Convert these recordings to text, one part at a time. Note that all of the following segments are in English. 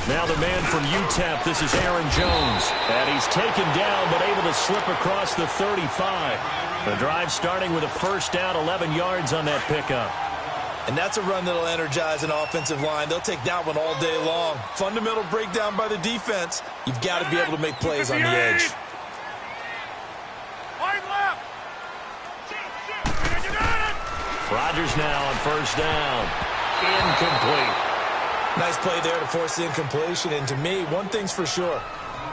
Now the man from UTEP, this is Aaron Jones. And he's taken down but able to slip across the 35. The drive starting with a first down, 11 yards on that pickup. And that's a run that'll energize an offensive line. They'll take that one all day long. Fundamental breakdown by the defense. You've got to be able to make plays on the edge. Rodgers now on first down. Incomplete. Nice play there to force the incompletion. And to me, one thing's for sure.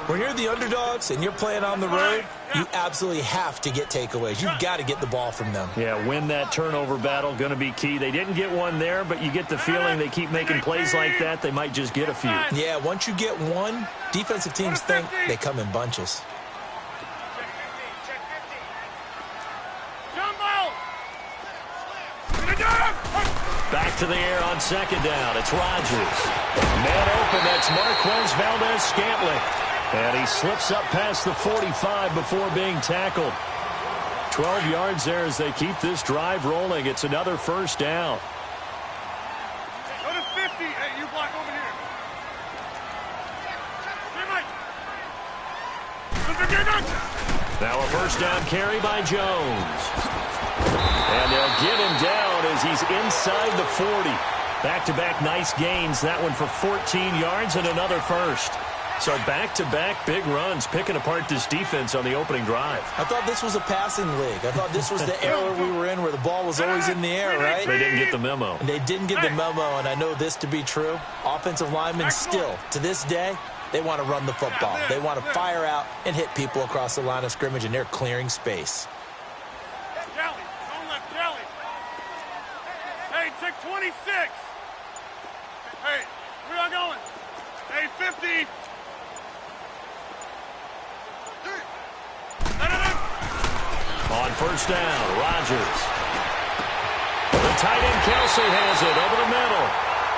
When you're the underdogs and you're playing on the road, you absolutely have to get takeaways. You've got to get the ball from them. Yeah, win that turnover battle, going to be key. They didn't get one there, but you get the feeling they keep making plays like that, they might just get a few. Yeah, once you get one, defensive teams think they come in bunches. Back to the air on second down. It's Rodgers. Man open, that's Marquez Valdez-Scantling. And he slips up past the 45 before being tackled. 12 yards there as they keep this drive rolling. It's another first down. Go to 50. Hey, you block over here. Now a first down carry by Jones. And they'll get him down as he's inside the 40. Back-to-back nice gains. That one for 14 yards and another first. So back-to-back big runs, picking apart this defense on the opening drive. I thought this was a passing league. I thought this was the era we were in where the ball was always in the air, right? They didn't get the memo. And they didn't get the memo, and I know this to be true. Offensive linemen still, to this day, they want to run the football. They want to fire out and hit people across the line of scrimmage, and they're clearing space. Hey, check 26. Hey, where y'all going? Hey, 50. On first down, Rodgers. The tight end Kelsey has it over the middle.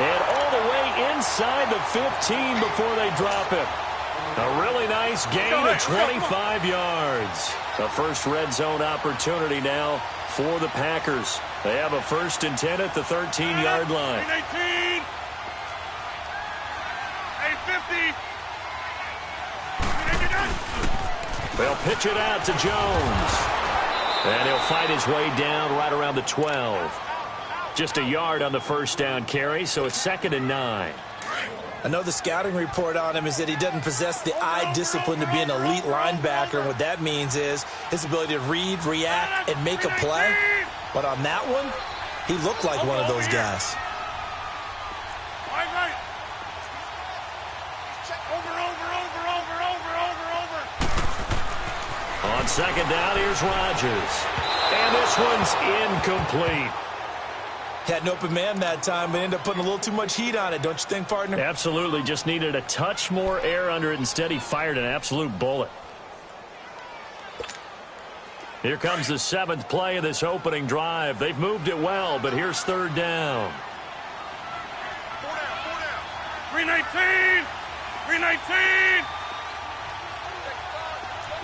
And all the way inside the 15 before they drop it. A really nice gain of 25 yards. The first red zone opportunity now for the Packers. They have a 1st and 10 at the 13-yard line. 18. Hey, 50. They'll pitch it out to Jones. And he'll fight his way down right around the 12. Just a yard on the first down carry, so it's 2nd and 9. I know the scouting report on him is that he doesn't possess the eye discipline to be an elite linebacker. And what that means is his ability to read, react, and make a play. But on that one, he looked like one of those guys. Right. Over. On second down, here's Rodgers. And this one's incomplete. Had an open man that time, but ended up putting a little too much heat on it, don't you think, partner? Absolutely. Just needed a touch more air under it. Instead, he fired an absolute bullet. Here comes the 7th play of this opening drive. They've moved it well, but here's 3rd down. 319. 319.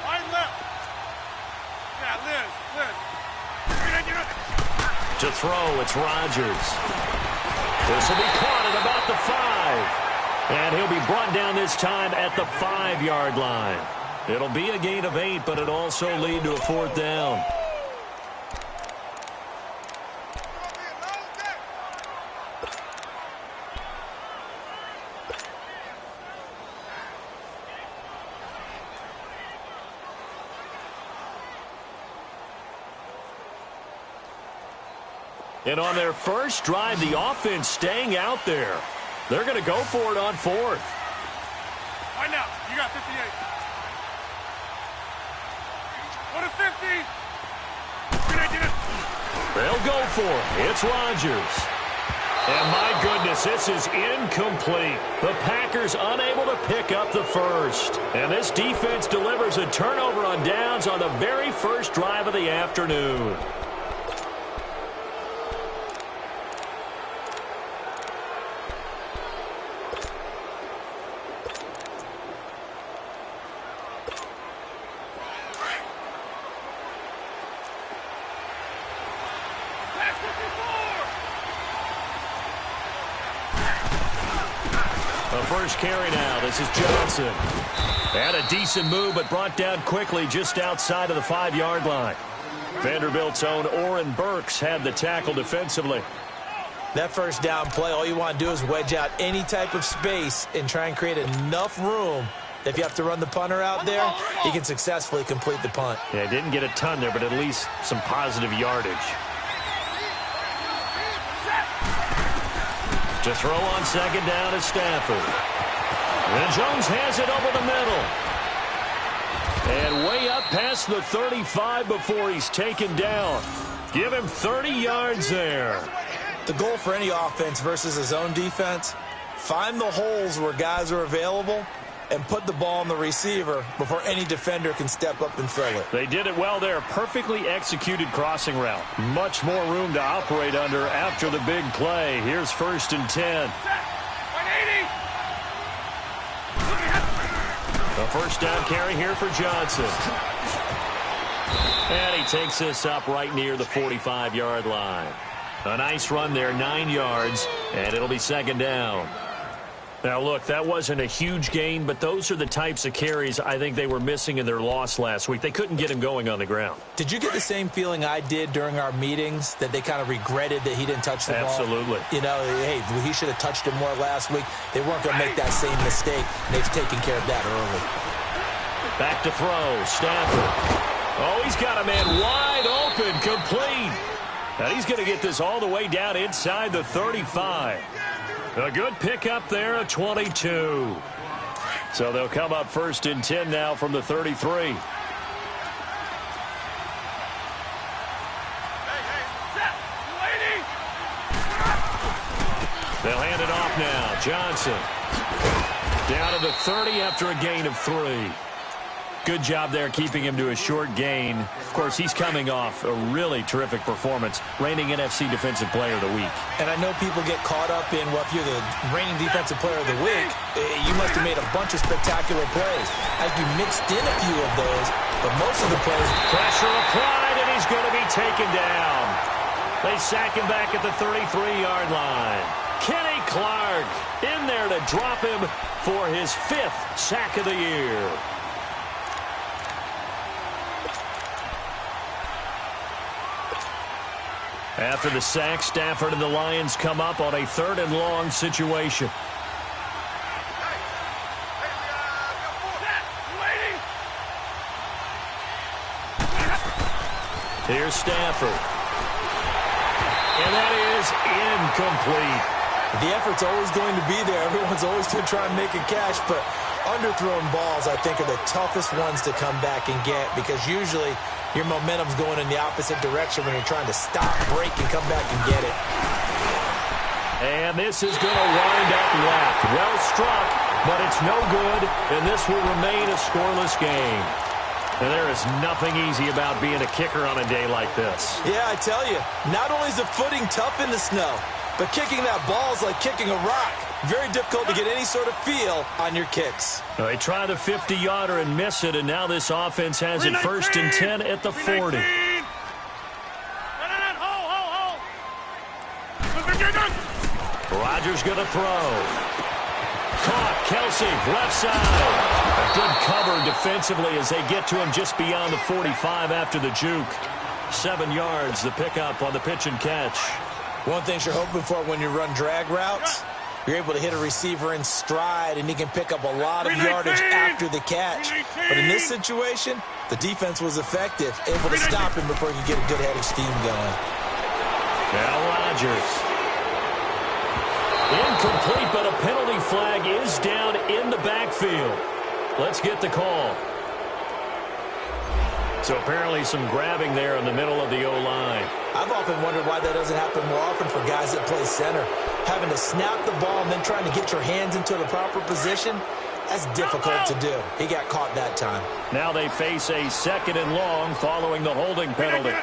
Wide left. Yeah, Liz. To throw, it's Rodgers. This will be caught at about the 5. And he'll be brought down this time at the 5-yard line. It'll be a gain of 8, but it'll also lead to a 4th down. And on their first drive, the offense staying out there. They're going to go for it on 4th. Right now, you got 58. Go to 50. They'll go for it. It's Rodgers. And my goodness, this is incomplete. The Packers unable to pick up the first. And this defense delivers a turnover on downs on the very first drive of the afternoon. The first carry now. This is Johnson. Had a decent move, but brought down quickly just outside of the 5-yard line. Vanderbilt's own Oren Burks had the tackle defensively. That first down play, all you want to do is wedge out any type of space and try and create enough room. If you have to run the punter out there, he can successfully complete the punt. Yeah, didn't get a ton there, but at least some positive yardage. To throw on second down is Stafford. And Jones has it over the middle. And way up past the 35 before he's taken down. Give him 30 yards there. The goal for any offense versus his own defense, find the holes where guys are available and put the ball on the receiver before any defender can step up and fill it. They did it well there. Perfectly executed crossing route. Much more room to operate under after the big play. Here's 1st and 10. The first down carry here for Johnson. And he takes this up right near the 45-yard line. A nice run there, 9 yards, and it'll be second down. Now, look, that wasn't a huge gain, but those are the types of carries I think they were missing in their loss last week. They couldn't get him going on the ground. Did you get the same feeling I did during our meetings, that they kind of regretted that he didn't touch the ball? Absolutely. You know, hey, he should have touched it more last week. They weren't going to make that same mistake, and they've taken care of that early. Back to throw, Stafford. Oh, he's got a man wide open, complete. And he's going to get this all the way down inside the 35. A good pickup there, a 22. So they'll come up 1st and 10 now from the 33. They'll hand it off now. Johnson down to the 30 after a gain of 3. Good job there keeping him to a short gain. Of course, he's coming off a really terrific performance, reigning NFC Defensive Player of the Week. And I know people get caught up in, well, if you're the reigning Defensive Player of the Week, you must have made a bunch of spectacular plays. I think you mixed in a few of those, but most of the plays... Pressure applied, and he's going to be taken down. They sack him back at the 33-yard line. Kenny Clark in there to drop him for his 5th sack of the year. After the sack, Stafford and the Lions come up on a 3rd and long situation. Here's Stafford. And that is incomplete. The effort's always going to be there. Everyone's always going to try and make a catch, but underthrown balls, I think, are the toughest ones to come back and get, because usually your momentum's going in the opposite direction when you're trying to stop, break, and come back and get it. And this is going to wind up left. Well struck, but it's no good, and this will remain a scoreless game. And there is nothing easy about being a kicker on a day like this. Yeah, I tell you, not only is the footing tough in the snow, but kicking that ball is like kicking a rock. Very difficult to get any sort of feel on your kicks. They try the 50-yarder and miss it, and now this offense has it 1st and 10 at the 40. Rodgers going to throw. Caught, Kelsey, left side. A good cover defensively as they get to him just beyond the 45 after the juke. 7 yards, the pickup on the pitch and catch. One thing you're hoping for when you run drag routes, you're able to hit a receiver in stride, and he can pick up a lot of yardage after the catch. But in this situation, the defense was effective, able to stop him before he could get a good head of steam going. Now Rodgers. Incomplete, but a penalty flag is down in the backfield. Let's get the call. So apparently some grabbing there in the middle of the O-line. I've often wondered why that doesn't happen more often for guys that play center. Having to snap the ball and then trying to get your hands into the proper position, that's difficult to do. He got caught that time. Now they face a 2nd and long following the holding penalty.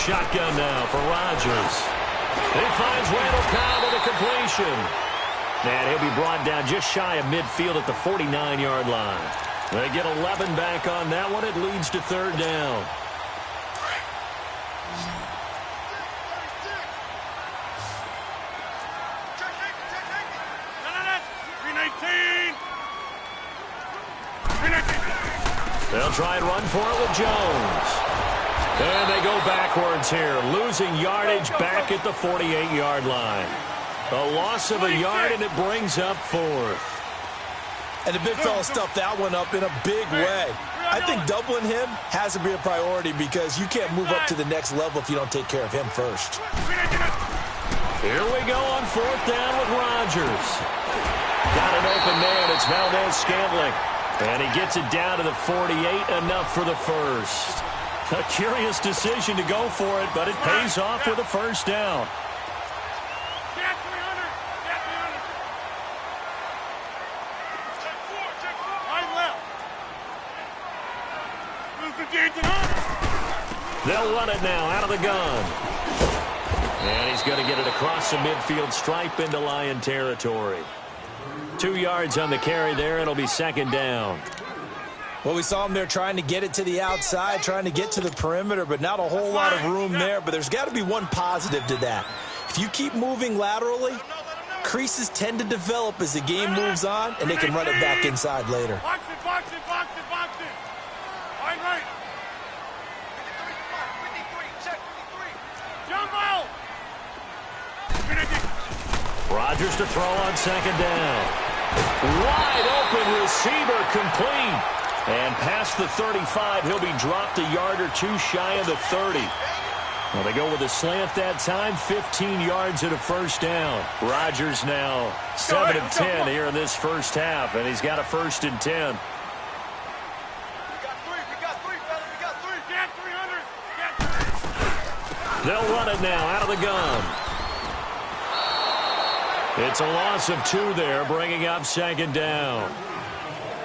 Shotgun now for Rodgers. He finds Randall Cobb with a completion. And he'll be brought down just shy of midfield at the 49-yard line. They get 11 back on that one. It leads to third down. They'll try and run for it with Jones. And they go backwards here, losing yardage back at the 48-yard line. A loss of a yard, and it brings up fourth. And the big fella stuffed that one up in a big way. I think doubling him has to be a priority because you can't move up to the next level if you don't take care of him first. Here we go on fourth down with Rodgers. Got an open man. It's Valdez-Scantling. And he gets it down to the 48, enough for the first. A curious decision to go for it, but it pays off with a first down. They'll run it now out of the gun. And he's going to get it across the midfield stripe into Lion territory. 2 yards on the carry there. It'll be second down. Well, we saw him there trying to get it to the outside, trying to get to the perimeter, but not a whole lot of room there. But there's got to be one positive to that. If you keep moving laterally, creases tend to develop as the game moves on, and they can run it back inside later. Box it, box it, box it, box it. Right. Jump out. Rodgers to throw on second down. Wide open receiver complete. And past the 35, he'll be dropped a yard or two shy of the 30. Well, they go with a slant that time, 15 yards and a first down. Rodgers now 7 of 10 here in this first half, and he's got a 1st and 10. They'll run it now out of the gun. It's a loss of 2 there, bringing up second down.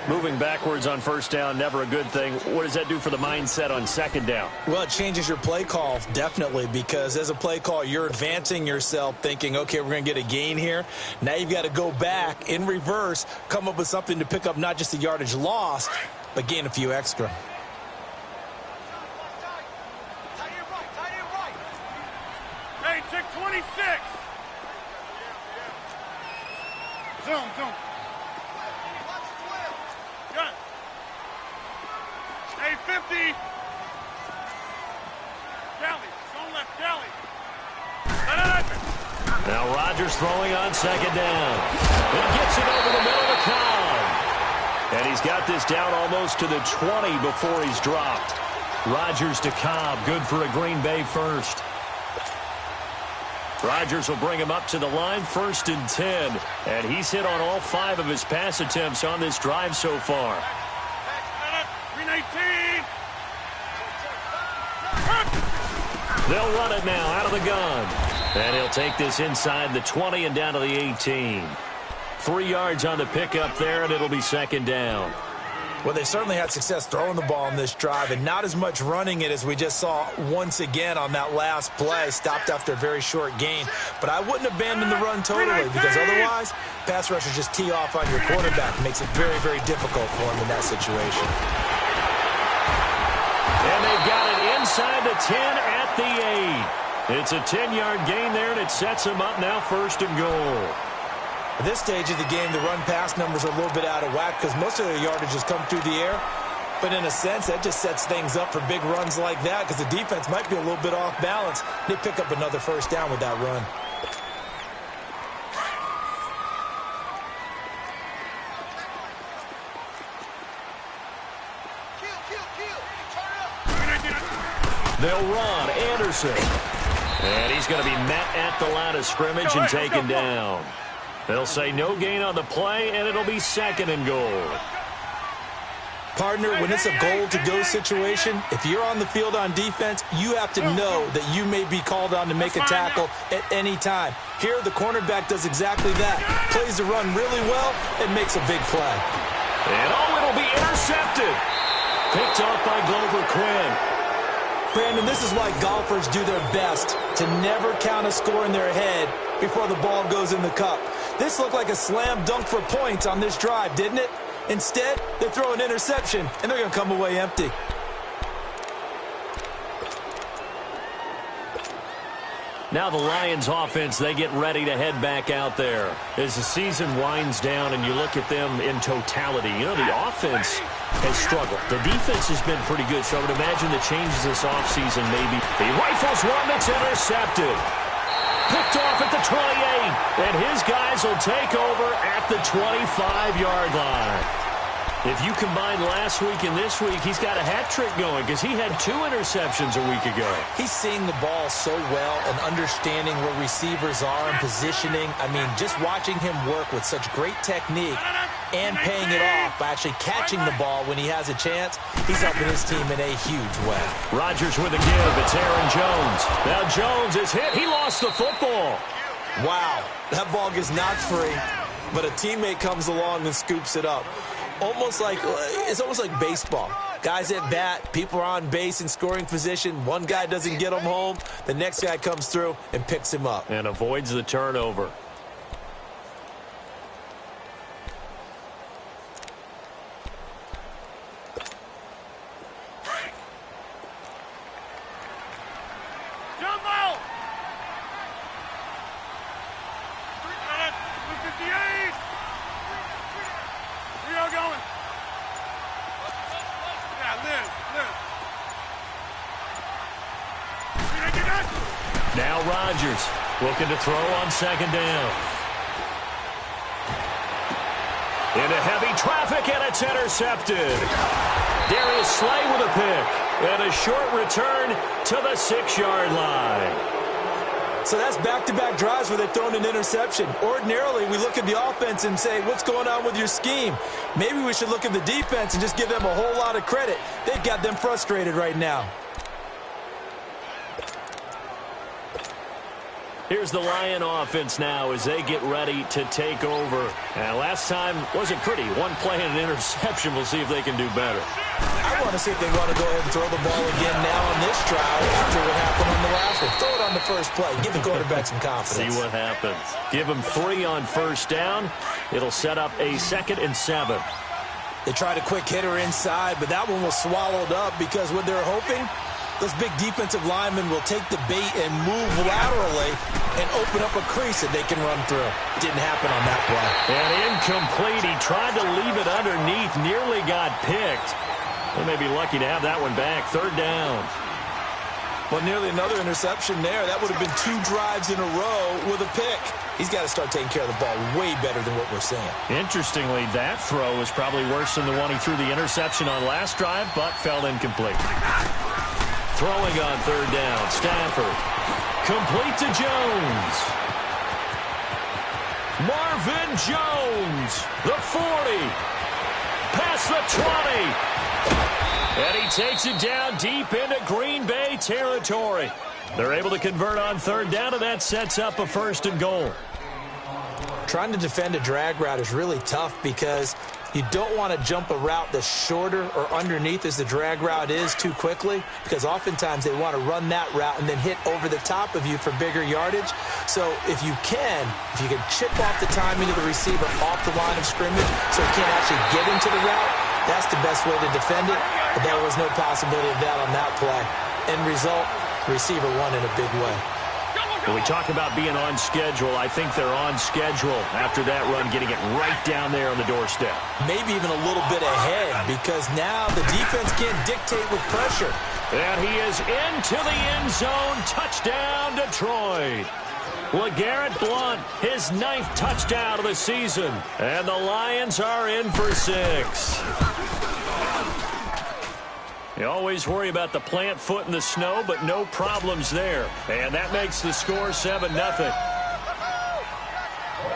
Moving backwards on first down, never a good thing. What does that do for the mindset on second down? Well, it changes your play call, definitely, because as a play call, you're advancing yourself thinking, okay, we're going to get a gain here. Now you've got to go back in reverse, come up with something to pick up not just the yardage lost, but gain a few extra. Hey, check 26. Zoom. Got it. Hey, 50. Galley. Zone left, Galley. Now Rodgers throwing on second down. He gets it over the middle to Cobb. And he's got this down almost to the 20 before he's dropped. Rodgers to Cobb. Good for a Green Bay first. Rodgers will bring him up to the line, 1st and 10. And he's hit on all 5 of his pass attempts on this drive so far. 319. They'll run it now out of the gun. And he'll take this inside the 20 and down to the 18. 3 yards on the pickup there, and it'll be second down. Well, they certainly had success throwing the ball on this drive, and not as much running it as we just saw once again on that last play. Stopped after a very short gain. But I wouldn't abandon the run totally, because otherwise, pass rushers just tee off on your quarterback. It makes it very, very difficult for him in that situation. And they've got it inside the 10 at the 8. It's a 10-yard gain there, and it sets them up now 1st and goal. At this stage of the game, the run-pass numbers are a little bit out of whack because most of their yardage has come through the air. But in a sense, that just sets things up for big runs like that because the defense might be a little bit off balance. They pick up another first down with that run. They'll run. Anderson. And he's going to be met at the line of scrimmage and taken down. They'll say no gain on the play, and it'll be 2nd and goal. Partner, when it's a goal-to-go situation, if you're on the field on defense, you have to know that you may be called on to make a tackle at any time. Here, the cornerback does exactly that. Plays the run really well and makes a big play. And it'll be intercepted. Picked off by Glover Quinn. Brandon, this is why golfers do their best to never count a score in their head before the ball goes in the cup. This looked like a slam dunk for points on this drive, didn't it? Instead, they throw an interception, and they're going to come away empty. Now the Lions offense, they get ready to head back out there. As the season winds down and you look at them in totality, you know, the offense has struggled. The defense has been pretty good, so I would imagine the changes this offseason maybe. He rifles one that's intercepted. Picked off at the 28, and his guys will take over at the 25-yard line. If you combine last week and this week, he's got a hat trick going because he had 2 interceptions a week ago. He's seeing the ball so well and understanding where receivers are and positioning. I mean, just watching him work with such great technique and paying it off by actually catching the ball when he has a chance, he's helping his team in a huge way. Rodgers with a give. It's Aaron Jones. Now Jones is hit. He lost the football. Wow, that ball gets knocked free, but a teammate comes along and scoops it up. It's almost like baseball. Guys at bat, people are on base in scoring position. One guy doesn't get him home. The next guy comes through and picks him up. And avoids the turnover. Jumbo! 258! Where y'all going? Yeah, Liz. Now Rodgers looking to throw on second down. Into heavy traffic, and it's intercepted. Darius Slay with a pick. And a short return to the 6-yard line. So that's back-to-back drives where they've thrown an interception. Ordinarily, we look at the offense and say, what's going on with your scheme? Maybe we should look at the defense and just give them a whole lot of credit. They've got them frustrated right now. Here's the Lion offense now as they get ready to take over. And last time wasn't pretty. One play and an interception. We'll see if they can do better. I want to see if they want to go ahead and throw the ball again now on this drive after what happened on the last one. Throw it on the first play. Give the quarterback some confidence. See what happens. Give him 3 on first down. It'll set up a 2nd and 7. They tried a quick hitter inside, but that one was swallowed up because what they're hoping, those big defensive linemen will take the bait and move laterally and open up a crease that they can run through. Didn't happen on that play. And incomplete. He tried to leave it underneath. Nearly got picked. They may be lucky to have that one back. 3rd down. Well, nearly another interception there. That would have been 2 drives in a row with a pick. He's got to start taking care of the ball way better than what we're seeing. Interestingly, that throw was probably worse than the one he threw the interception on last drive, but fell incomplete. Throwing on 3rd down, Stafford. Complete to Jones. Marvin Jones, the 40. Past the 20. And he takes it down deep into Green Bay territory. They're able to convert on 3rd down, and that sets up a 1st and goal. Trying to defend a drag route is really tough because you don't want to jump a route that's shorter or underneath as the drag route is too quickly, because oftentimes they want to run that route and then hit over the top of you for bigger yardage. So if you can chip off the timing of the receiver off the line of scrimmage so he can't actually get into the route, that's the best way to defend it. But there was no possibility of that on that play. End result, receiver won in a big way. When we talk about being on schedule, I think they're on schedule after that run, getting it right down there on the doorstep. Maybe even a little bit ahead, because now the defense can't dictate with pressure. And he is into the end zone. Touchdown, Detroit. LeGarrette Blount, his 9th touchdown of the season. And the Lions are in for 6. You always worry about the plant foot in the snow, but no problems there. And that makes the score 7-0.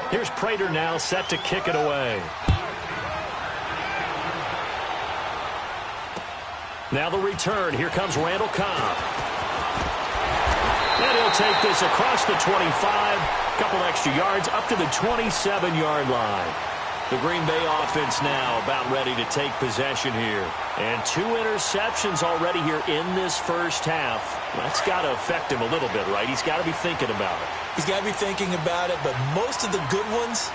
Here's Prater now set to kick it away. Now the return. Here comes Randall Cobb. And he'll take this across the 25. A couple extra yards up to the 27-yard line. The Green Bay offense now about ready to take possession here. And 2 interceptions already here in this first half. That's got to affect him a little bit, right? He's got to be thinking about it. He's got to be thinking about it, but most of the good ones,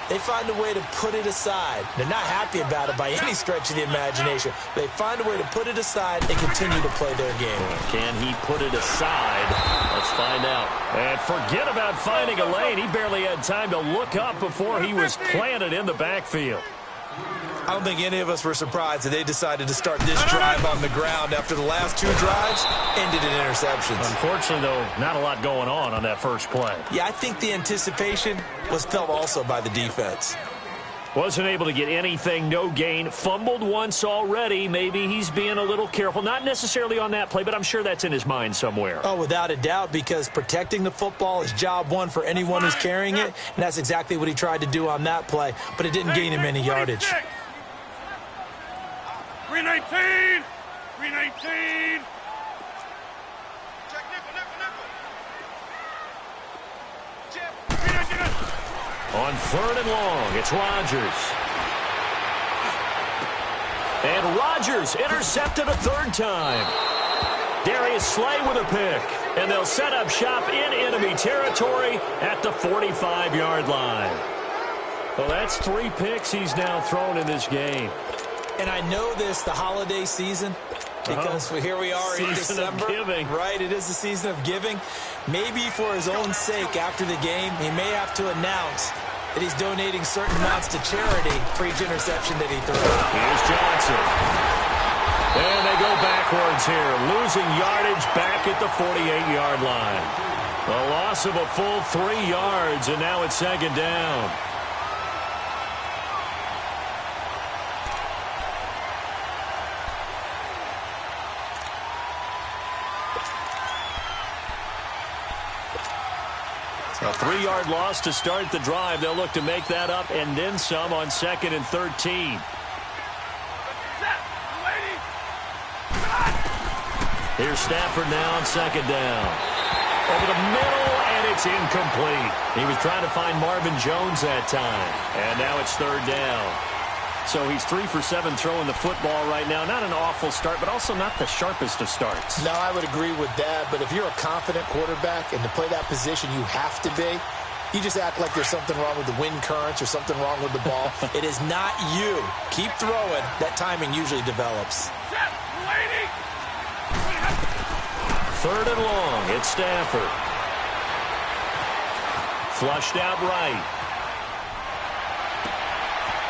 they find a way to put it aside. They're not happy about it by any stretch of the imagination. They find a way to put it aside and continue to play their game. Can he put it aside? Let's find out. And forget about finding a lane. He barely had time to look up before he was planted in the backfield. I don't think any of us were surprised that they decided to start this drive on the ground after the last 2 drives ended in interceptions. Unfortunately, though, not a lot going on that first play. Yeah, I think the anticipation was felt also by the defense. Wasn't able to get anything, no gain. Fumbled once already. Maybe he's being a little careful. Not necessarily on that play, but I'm sure that's in his mind somewhere. Oh, without a doubt, because protecting the football is job one for anyone who's carrying it, and that's exactly what he tried to do on that play, but it didn't gain him any yardage. 319! 319! On 3rd and long, it's Rodgers. And Rodgers intercepted a 3rd time. Darius Slay with a pick. And they'll set up shop in enemy territory at the 45-yard line. Well, that's 3 picks he's now thrown in this game. And I know this, the holiday season, because here we are in December. Of giving. Right, it is the season of giving. Maybe for his own sake after the game, he may have to announce that he's donating certain amounts to charity for each interception that he throws. Here's Johnson. And they go backwards here, losing yardage back at the 48-yard line. A loss of a full 3 yards, and now it's 2nd down. A 3-yard loss to start the drive. They'll look to make that up and then some on 2nd and 13. Here's Stafford now on 2nd down. Over the middle, and it's incomplete. He was trying to find Marvin Jones that time. And now it's 3rd down. So he's 3 for 7 throwing the football right now. Not an awful start, but also not the sharpest of starts. No, I would agree with that. But if you're a confident quarterback and to play that position you have to be, you just act like there's something wrong with the wind currents or something wrong with the ball. It is not you. Keep throwing. That timing usually develops. 3rd and long. It's Stafford. Flushed out right.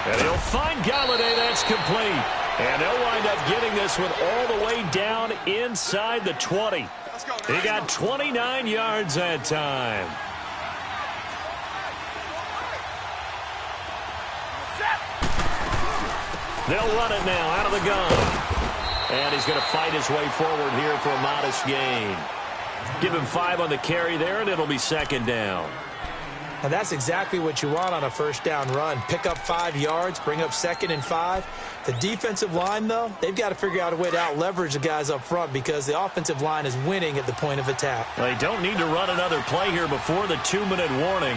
And he'll find Galladay. That's complete. And they'll wind up getting this one all the way down inside the 20. He got 29 yards that time. They'll run it now out of the gun. And he's going to fight his way forward here for a modest gain. Give him 5 on the carry there, and it'll be 2nd down. And that's exactly what you want on a 1st down run. Pick up 5 yards, bring up 2nd and 5. The defensive line, though, they've got to figure out a way to out-leverage the guys up front because the offensive line is winning at the point of attack. They don't need to run another play here before the 2-minute warning.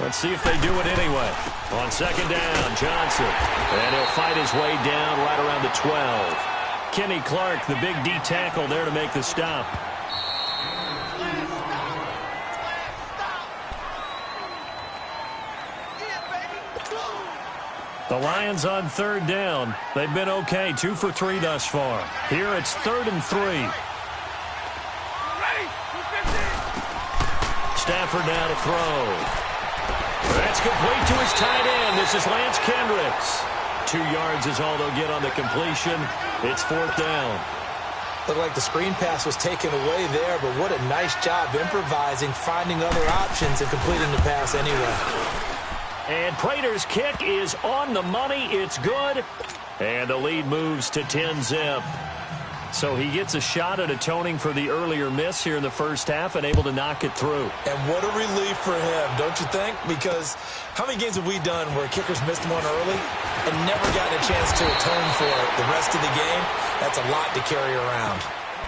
Let's see if they do it anyway. On 2nd down, Johnson. And he'll fight his way down right around the 12. Kenny Clark, the big D tackle there to make the stop. The Lions on 3rd down. They've been okay, 2 for 3 thus far. Here it's 3rd and 3. Stafford now to throw. That's complete to his tight end. This is Lance Kendricks. 2 yards is all they'll get on the completion. It's 4th down. Looked like the screen pass was taken away there, but what a nice job improvising, finding other options, and completing the pass anyway. And Prater's kick is on the money. It's good. And the lead moves to 10-zip. So he gets a shot at atoning for the earlier miss here in the first half and able to knock it through. And what a relief for him, don't you think? Because how many games have we done where kickers missed one early and never gotten a chance to atone for it the rest of the game? That's a lot to carry around.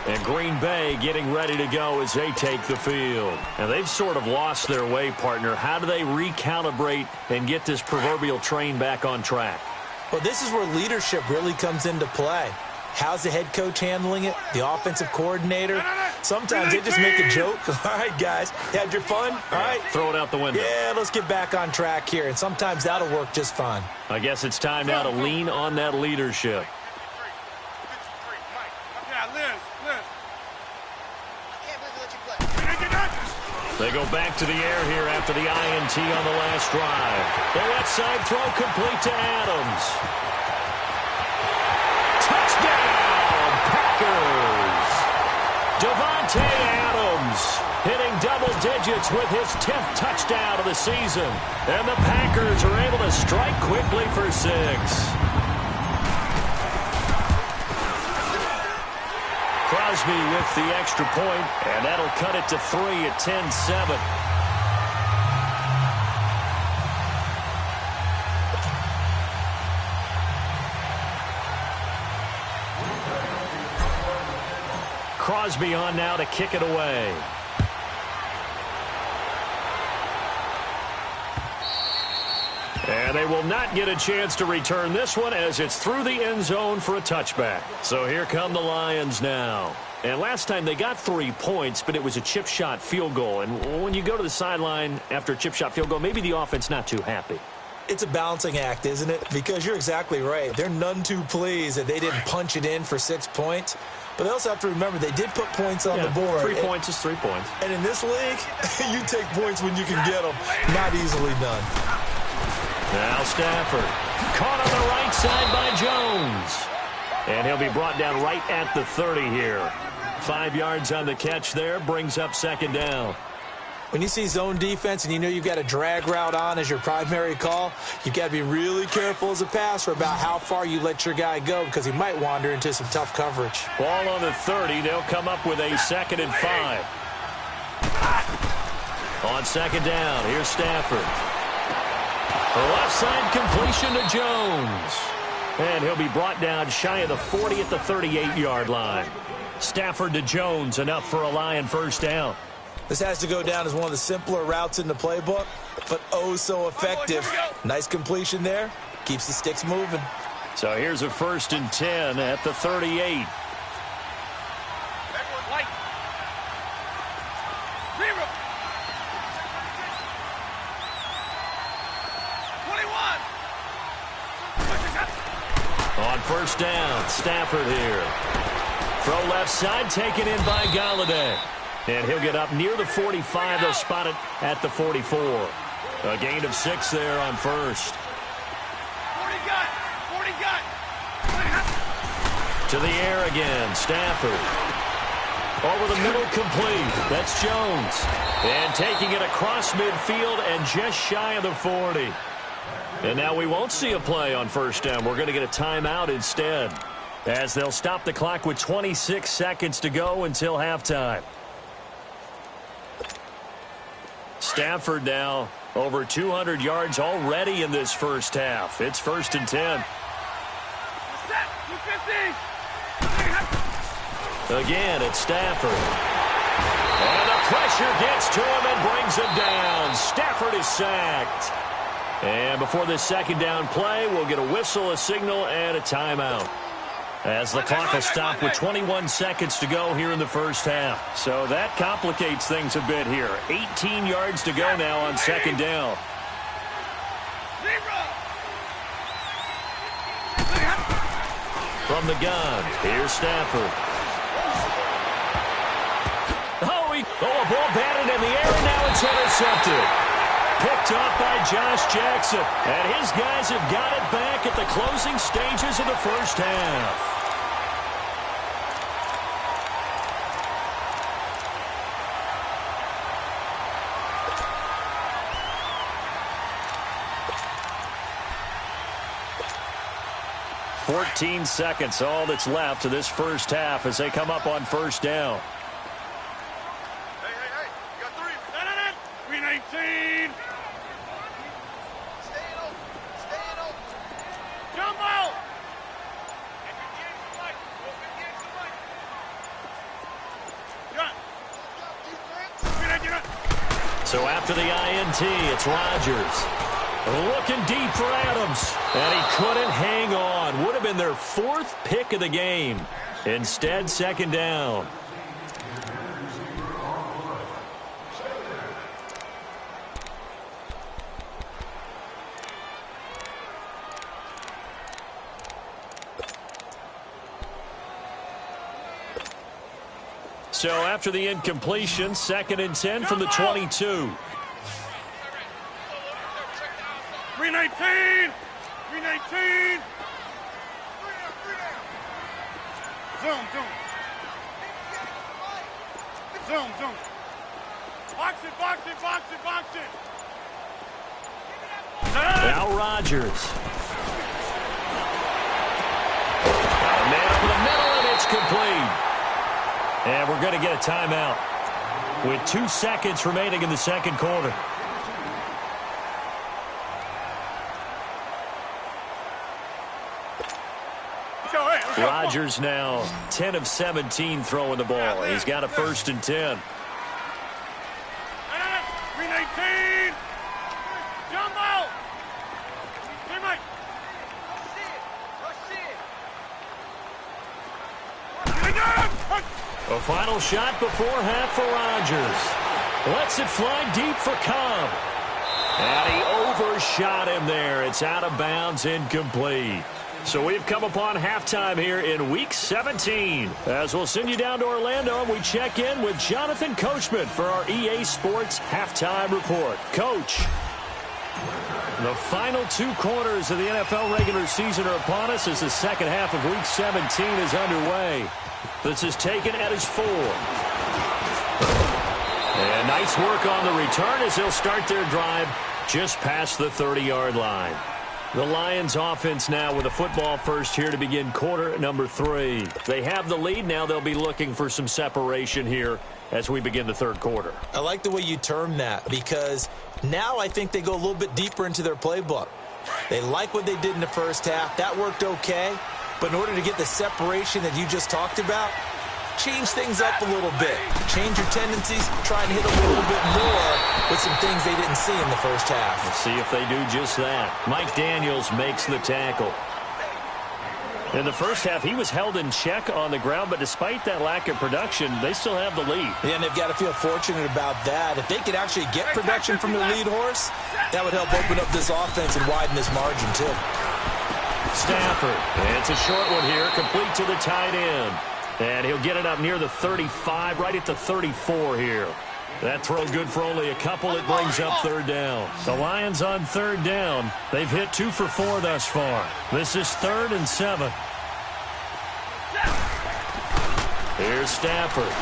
And Green Bay getting ready to go as they take the field. And they've sort of lost their way, partner. How do they recalibrate and get this proverbial train back on track? Well, this is where leadership really comes into play. How's the head coach handling it? The offensive coordinator? Sometimes they just make a joke. All right, guys, had your fun? All right. Throw it out the window. Yeah, let's get back on track here. And sometimes that'll work just fine. I guess it's time now to lean on that leadership. They go back to the air here after the INT on the last drive. The left side throw complete to Adams. Touchdown, Packers! Devontae Adams hitting double digits with his 10th touchdown of the season. And the Packers are able to strike quickly for 6. Crosby with the extra point, and that'll cut it to 3 at 10-7. Crosby on now to kick it away. And they will not get a chance to return this one as it's through the end zone for a touchback. So here come the Lions now. And last time they got 3 points, but it was a chip shot field goal. And when you go to the sideline after a chip shot field goal, maybe the offense not too happy. It's a balancing act, isn't it? Because you're exactly right. They're none too pleased that they didn't punch it in for 6 points. But they also have to remember they did put points on the board. 3 points is 3 points. And in this league, you take points when you can get them. Not easily done. Now Stafford, caught on the right side by Jones. And he'll be brought down right at the 30 here. 5 yards on the catch there, brings up second down. When you see zone defense and you know you've got a drag route on as your primary call, you've got to be really careful as a passer about how far you let your guy go because he might wander into some tough coverage. Ball on the 30, they'll come up with a 2nd and 5. On second down, here's Stafford. The left side completion to Jones. And he'll be brought down shy of the 40 at the 38-yard line. Stafford to Jones, enough for a Lion first down. This has to go down as one of the simpler routes in the playbook, but oh so effective. Nice completion there. Keeps the sticks moving. So here's a 1st and 10 at the 38. On first down, Stafford here. Throw left side, taken in by Galladay. And he'll get up near the 45. They'll spot it at the 44. A gain of 6 there on first. 40 got. To the air again, Stafford. Over the middle, complete. That's Jones. And taking it across midfield and just shy of the 40. And now we won't see a play on first down. We're going to get a timeout instead, as they'll stop the clock with 26 seconds to go until halftime. Stafford now over 200 yards already in this first half. It's 1st and 10. Again, it's Stafford. And the pressure gets to him and brings him down. Stafford is sacked. And before this second down play, we'll get a whistle, a signal, and a timeout, as the clock will stop with 21 seconds to go here in the first half. So that complicates things a bit here. 18 yards to go now on second down. From the gun, here's Stafford. A ball batted in the air, and now it's intercepted. Picked off by Josh Jackson. And his guys have got it back at the closing stages of the first half. "14 seconds, all that's left to this first half as they come up on first down. Hey, you got 3. 319. Stay open. Jumbo. So after the INT, it's Rodgers. Looking deep for Adams. And he couldn't hang on. Would have been their 4th pick of the game. Instead, second down. So after the incompletion, 2nd and 10 from the 22. 319! 319! Zoom. Box it. Now Rodgers. Man over the middle, and it's complete. And we're going to get a timeout with 2 seconds remaining in the second quarter. Rodgers now 10 of 17 throwing the ball. He's got a 1st and 10. 319! Jumbo! Teammate! A final shot before half for Rodgers. Lets it fly deep for Cobb. And he overshot him there. It's out of bounds, incomplete. So we've come upon halftime here in Week 17. As we'll send you down to Orlando, and we check in with Jonathan Coachman for our EA Sports Halftime Report. Coach, the final 2 quarters of the NFL regular season are upon us as the second half of Week 17 is underway. This is taken at his 4. And nice work on the return as they'll start their drive just past the 30-yard line. The Lions offense now with a football first here to begin quarter number 3. They have the lead. Now they'll be looking for some separation here as we begin the third quarter. I like the way you term that because now I think they go a little bit deeper into their playbook. They like what they did in the first half. That worked okay. But in order to get the separation that you just talked about, change things up a little bit. Change your tendencies, try and hit a little bit more with some things they didn't see in the first half. Let's see if they do just that. Mike Daniels makes the tackle. In the first half, he was held in check on the ground, but despite that lack of production, they still have the lead. Yeah, and they've got to feel fortunate about that. If they could actually get production from their lead horse, that would help open up this offense and widen this margin too. Stafford, and it's a short one here, complete to the tight end. And he'll get it up near the 35, right at the 34 here. That throw good for only a couple. It brings up third down. The Lions on third down. They've hit 2 for 4 thus far. This is 3rd and 7. Here's Stafford.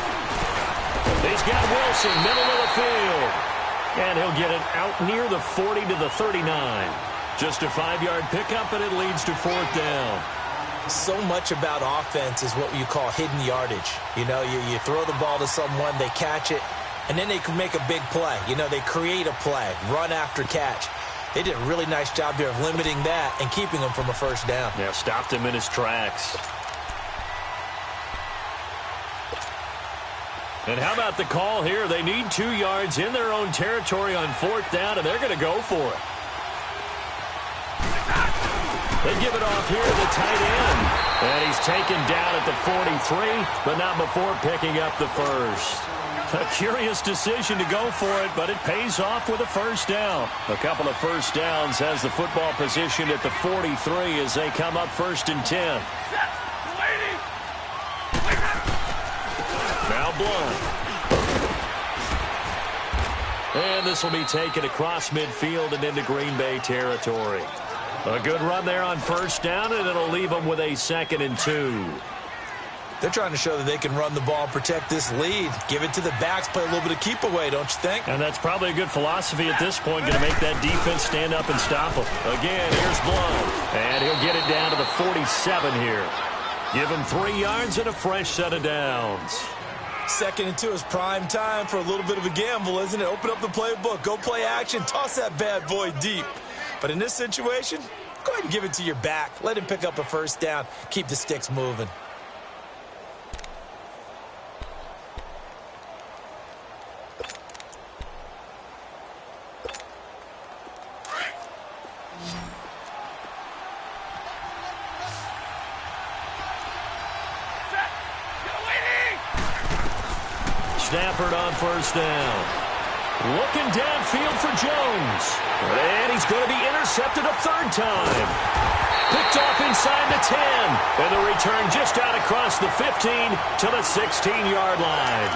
He's got Wilson, middle of the field. And he'll get it out near the 40 to the 39. Just a 5-yard pickup, and it leads to 4th down. So much about offense is what you call hidden yardage. You know, you throw the ball to someone, they catch it, and then they can make a big play. You know, they create a play, run after catch. They did a really nice job there of limiting that and keeping him from a first down. Yeah, stopped him in his tracks. And how about the call here? They need 2 yards in their own territory on 4th down, and they're going to go for it. They give it off here to the tight end. And he's taken down at the 43, but not before picking up the first. A curious decision to go for it, but it pays off with a first down. A couple of first downs has the football position at the 43 as they come up 1st and 10. Now Blunt. And this will be taken across midfield and into Green Bay territory. A good run there on first down, and it'll leave them with a 2nd and 2. They're trying to show that they can run the ball and protect this lead. Give it to the backs, play a little bit of keep away, don't you think? And that's probably a good philosophy at this point, going to make that defense stand up and stop them. Again, here's Blunt. And he'll get it down to the 47 here. Give him 3 yards and a fresh set of downs. 2nd and 2 is prime time for a little bit of a gamble, isn't it? Open up the playbook, go play action, toss that bad boy deep. But in this situation, go ahead and give it to your back. Let him pick up a first down. Keep the sticks moving. Stafford on first down. Looking downfield for Jones. And he's going to be intercepted a third time. Picked off inside the 10. And the return just out across the 15 to the 16-yard line.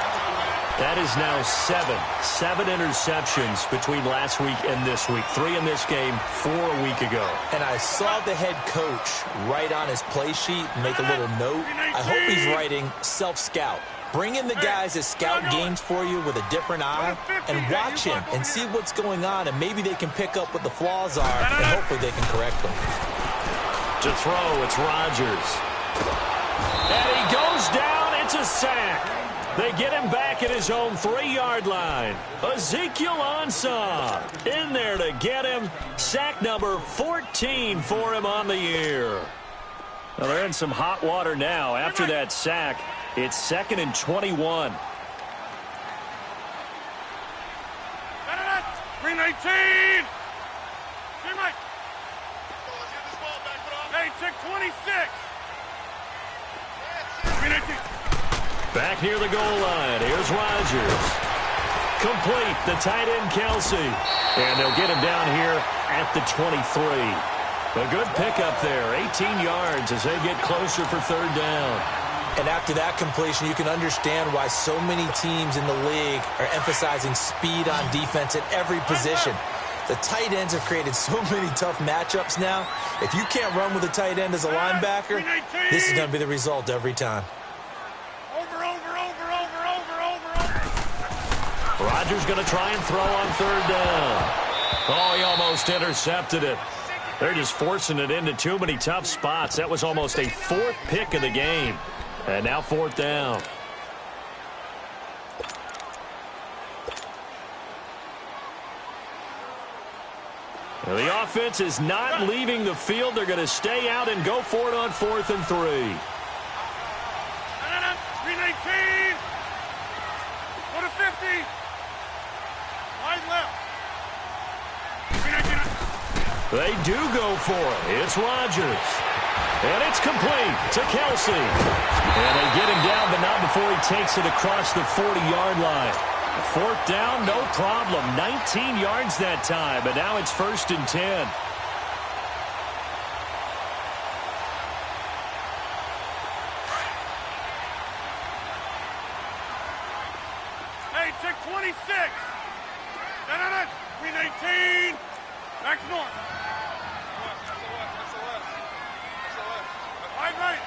That is now seven interceptions between last week and this week. 3 in this game, 4 a week ago. And I saw the head coach write on his play sheet, make a little note. I hope he's writing self-scout. Bring in the guys that scout games for you with a different eye and watch him and see what's going on, and maybe they can pick up what the flaws are, and hopefully they can correct them. To throw, it's Rodgers. And he goes down. It's a sack. They get him back at his own 3-yard line. Ezekiel Ansah in there to get him. Sack number 14 for him on the year. Well, they're in some hot water now. After that sack, it's 2nd and 21. 319. Hey, check 26. 319. Back near the goal line. Here's Rodgers. Complete. The tight end, Kelsey. And they'll get him down here at the 23. A good pickup there. 18 yards as they get closer for third down. And after that completion, you can understand why so many teams in the league are emphasizing speed on defense at every position. The tight ends have created so many tough matchups now. If you can't run with a tight end as a linebacker, this is going to be the result every time. Rodgers going to try and throw on third down. Oh, he almost intercepted it. They're just forcing it into too many tough spots. That was almost a 4th pick of the game. And now 4th down. Well, the offense is not leaving the field. They're going to stay out and go for it on 4th and 3. 319. Go to 50. Wide left. 319. They do go for it. It's Rodgers. And it's complete to Kelsey. And they get him down, but not before he takes it across the 40-yard line. 4th down, no problem. 19 yards that time, but now it's 1st and 10. Hey, check 26. 319. Back north. Right.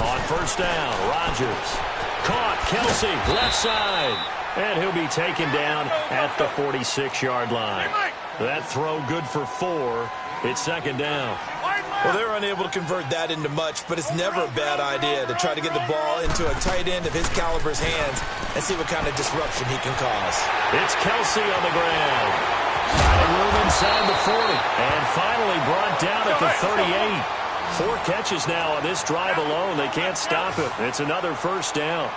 On first down, Rodgers. Caught, Kelsey, left side. And he'll be taken down at the 46-yard line. That throw good for 4. It's 2nd down. Well, they're unable to convert that into much, but it's never a bad idea to try to get the ball into a tight end of his caliber's hands and see what kind of disruption he can cause. It's Kelsey on the ground. Finding room inside the 40. And finally brought down at the 38. 4 catches now on this drive alone. They can't stop it. It's another 1st down.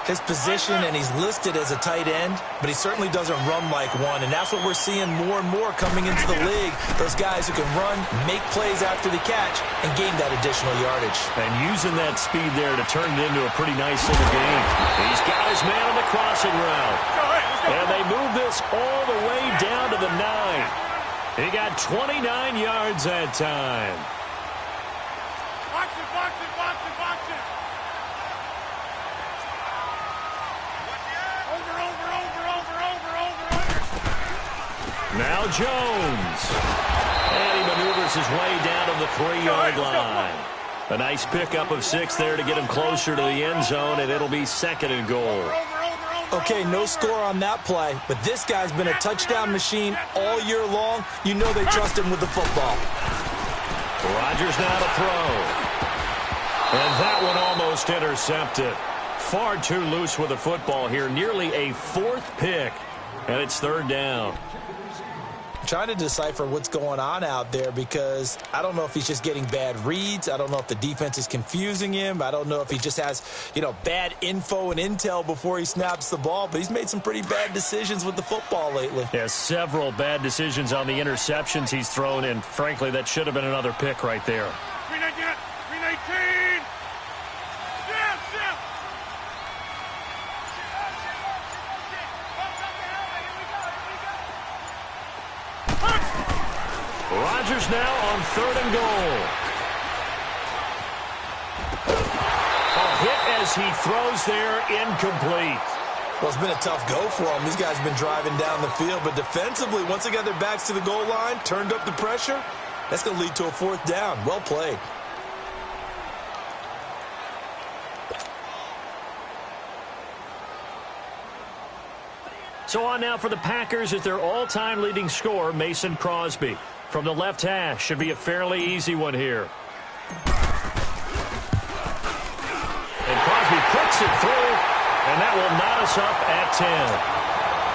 His position, and he's listed as a tight end, but he certainly doesn't run like one, and that's what we're seeing more and more coming into the league. Those guys who can run, make plays after the catch, and gain that additional yardage. And using that speed there to turn it into a pretty nice little game. He's got his man on the crossing route. And they move this all the way down to the 9. He got 29 yards that time. Box it. Now Jones. And he maneuvers his way down to the 3-yard line. A nice pickup of 6 there to get him closer to the end zone, and it'll be 2nd and goal. Okay, no score on that play, but this guy's been a touchdown machine all year long. You know they trust him with the football. Rodgers now to throw. And that one almost intercepted. Far too loose with the football here. Nearly a 4th pick, and it's 3rd down. I'm trying to decipher what's going on out there because I don't know if he's just getting bad reads. I don't know if the defense is confusing him. I don't know if he just has, bad info and intel before he snaps the ball. But he's made some pretty bad decisions with the football lately. Yeah, several bad decisions on the interceptions he's thrown in. Frankly, that should have been another pick right there. 319. Yes. Rodgers now on 3rd and goal. A hit as he throws there, incomplete. Well, it's been a tough go for them. These guys have been driving down the field, but defensively, once they got their backs to the goal line, turned up the pressure, that's going to lead to a 4th down. Well played. So on now for the Packers is their all-time leading scorer, Mason Crosby. From the left hash, should be a fairly easy one here. And Crosby puts it through, and that will knot us up at 10.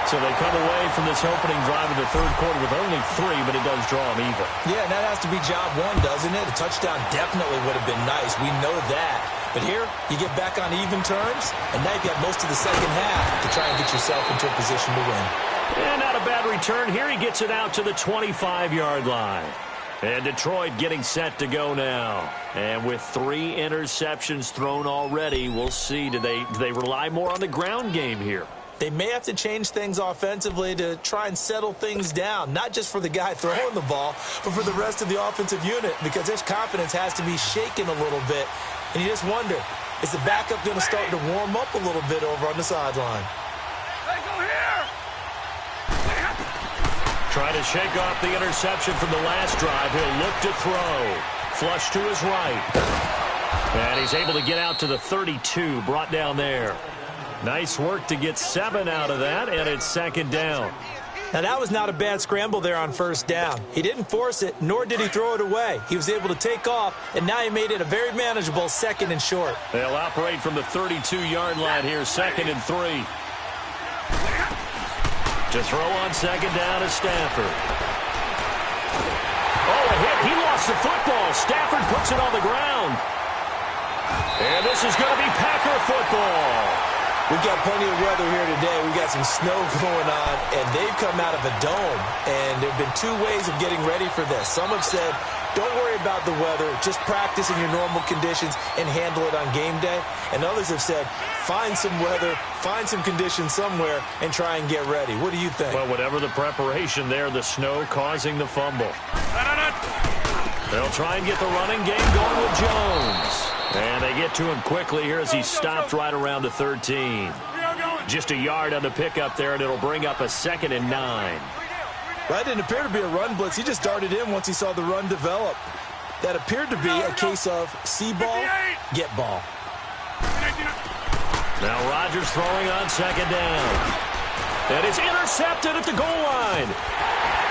So they come away from this opening drive of the 3rd quarter with only 3, but it does draw them even. Yeah, and that has to be job 1, doesn't it? A touchdown definitely would have been nice. We know that. But here, you get back on even terms, and now you've got most of the second half to try and get yourself into a position to win. And not a bad return here. He gets it out to the 25-yard line. And Detroit getting set to go now. And with 3 interceptions thrown already, we'll see. Do they rely more on the ground game here? They may have to change things offensively to try and settle things down, not just for the guy throwing the ball, but for the rest of the offensive unit, because his confidence has to be shaken a little bit. And you just wonder, is the backup going to start to warm up a little bit over on the sideline? Hey, go here! Trying to shake off the interception from the last drive. He'll look to throw. Flush to his right. And he's able to get out to the 32, brought down there. Nice work to get 7 out of that, and it's 2nd down. Now, that was not a bad scramble there on 1st down. He didn't force it, nor did he throw it away. He was able to take off, and now he made it a very manageable 2nd and short. They'll operate from the 32-yard line here, 2nd and 3. To throw on 2nd down is Stafford. Oh, a hit. He lost the football. Stafford puts it on the ground. And this is going to be Packer football. We've got plenty of weather here today. We've got some snow going on, and they've come out of a dome. And there have been 2 ways of getting ready for this. Some have said, don't worry about the weather. Just practice in your normal conditions and handle it on game day. And others have said, find some weather, find some conditions somewhere, and try and get ready. What do you think? Well, whatever the preparation there, the snow causing the fumble. They'll try and get the running game going with Jones. And they get to him quickly here as he stopped right around the 13. Just a yard on the pickup there, and it'll bring up a 2nd and 9. That didn't appear to be a run blitz. He just darted in once he saw the run develop. That appeared to be a case of see ball, get ball. Now Rodgers throwing on 2nd down. And it's intercepted at the goal line.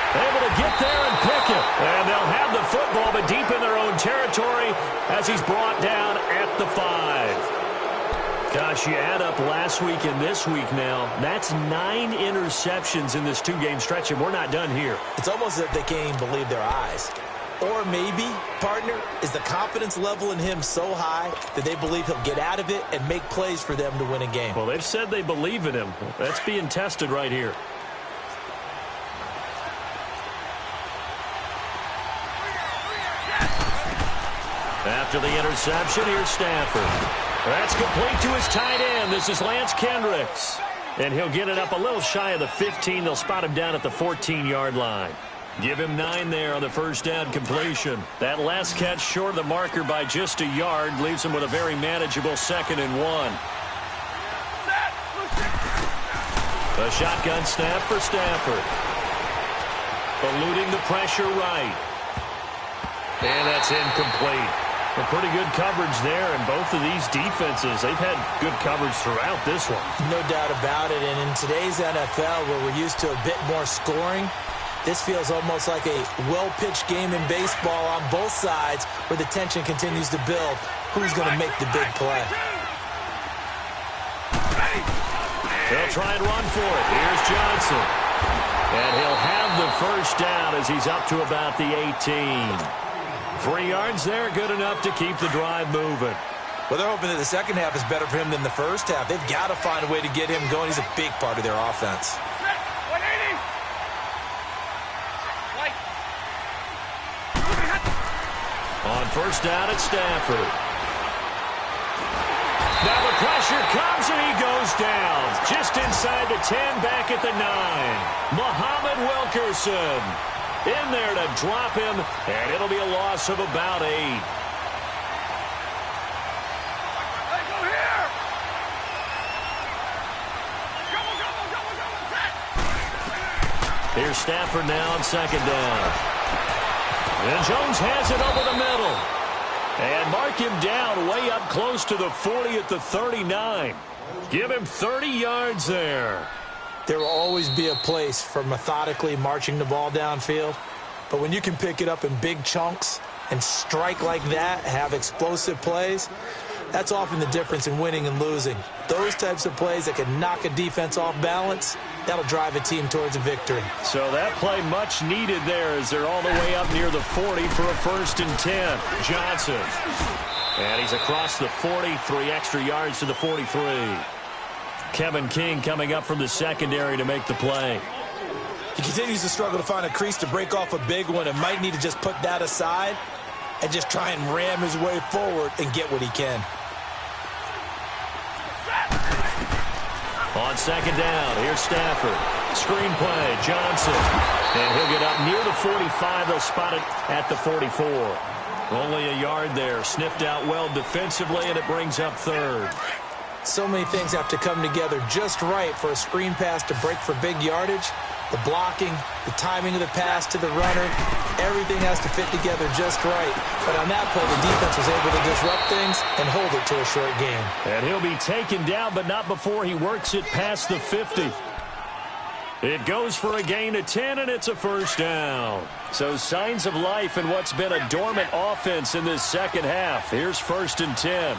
Able to get there and pick it. And they'll have the football, but deep in their own territory as he's brought down at the 5. Gosh, you add up last week and this week now. That's 9 interceptions in this 2-game stretch, and we're not done here. It's almost as if they can't even believe their eyes. Or maybe, partner, is the confidence level in him so high that they believe he'll get out of it and make plays for them to win a game. Well, they've said they believe in him. That's being tested right here. After the interception, here's Stafford. That's complete to his tight end. This is Lance Kendricks. And he'll get it up a little shy of the 15. They'll spot him down at the 14-yard line. Give him 9 there on the 1st down completion. That last catch short of the marker by just a yard leaves him with a very manageable 2nd and 1. A shotgun snap for Stafford. Eluding the pressure right. And that's incomplete. A pretty good coverage there, and both of these defenses, they've had good coverage throughout this one. No doubt about it, and in today's NFL, where we're used to a bit more scoring, this feels almost like a well-pitched game in baseball on both sides where the tension continues to build. Who's going to make the big play? They'll try and run for it. Here's Johnson. And he'll have the 1st down as he's up to about the 18. 3 yards there, good enough to keep the drive moving. Well, they're hoping that the second half is better for him than the first half. They've got to find a way to get him going. He's a big part of their offense. 180. On 1st down at Stafford. Now the pressure comes and he goes down. Just inside the 10, back at the 9. Muhammad Wilkerson. In there to drop him, and it'll be a loss of about 8. Hey, go here! Go. Here's Stafford now on second down. And Jones has it over the middle. And mark him down way up close to the 40 at the 39. Give him 30 yards there. There will always be a place for methodically marching the ball downfield. But when you can pick it up in big chunks and strike like that, have explosive plays, that's often the difference in winning and losing. Those types of plays that can knock a defense off balance, that'll drive a team towards a victory. So that play much needed there as they're all the way up near the 40 for a 1st and 10. Johnson. And he's across the 40, 3 extra yards to the 43. Kevin King coming up from the secondary to make the play. He continues to struggle to find a crease to break off a big one and might need to just put that aside and just try and ram his way forward and get what he can. On second down, here's Stafford. Screen play, Johnson. And he'll get up near the 45. They'll spot it at the 44. Only a yard there. Sniffed out well defensively, and it brings up 3rd. So many things have to come together just right for a screen pass to break for big yardage. The blocking, the timing of the pass to the runner, everything has to fit together just right. But on that play, the defense was able to disrupt things and hold it to a short game. And he'll be taken down, but not before he works it past the 50. It goes for a gain of 10, and it's a 1st down. So signs of life in what's been a dormant offense in this second half. Here's 1st and 10.